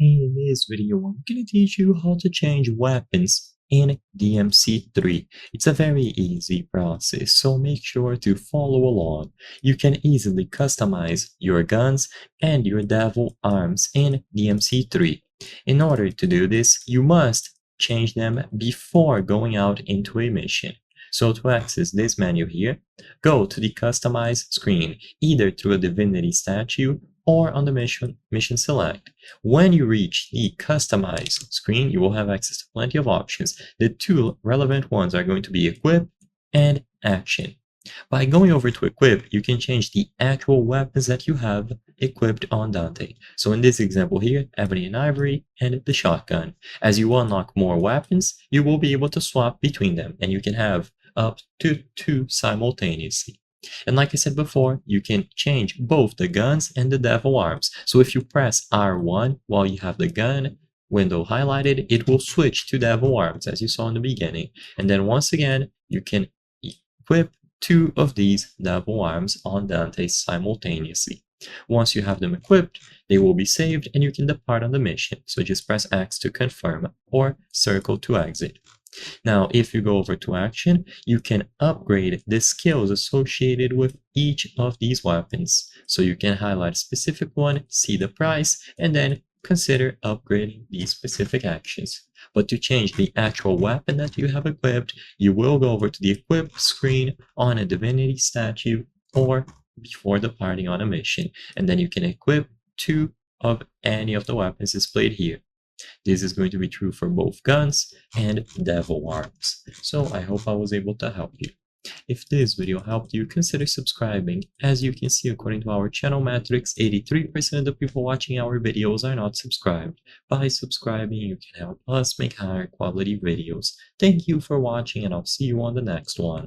In this video, I'm going to teach you how to change weapons in DMC3. It's a very easy process, so make sure to follow along. You can easily customize your guns and your devil arms in DMC3. In order to do this, you must change them before going out into a mission. So to access this menu here, go to the Customize screen, either through a divinity statue or on the mission select. When you reach the Customize screen, you will have access to plenty of options. The two relevant ones are going to be Equip and Action. By going over to Equip, you can change the actual weapons that you have equipped on Dante. So in this example here, Ebony and Ivory and the shotgun. As you unlock more weapons, you will be able to swap between them, and you can have up to 2 simultaneously. And like I said before, you can change both the guns and the devil arms. So if you press R1 while you have the gun window highlighted, it will switch to devil arms as you saw in the beginning. And then once again, you can equip 2 of these devil arms on Dante simultaneously. Once you have them equipped, they will be saved and you can depart on the mission. So just press X to confirm or circle to exit. Now, if you go over to Action, you can upgrade the skills associated with each of these weapons. So you can highlight a specific one, see the price, and then consider upgrading these specific actions. But to change the actual weapon that you have equipped, you will go over to the Equip screen on a divinity statue or before departing on a mission, and then you can equip 2 of any of the weapons displayed here. This is going to be true for both guns and devil arms. So I hope I was able to help you. If this video helped you, consider subscribing. As you can see, according to our channel metrics, 83% of the people watching our videos are not subscribed. By subscribing, you can help us make higher quality videos. Thank you for watching, and I'll see you on the next one.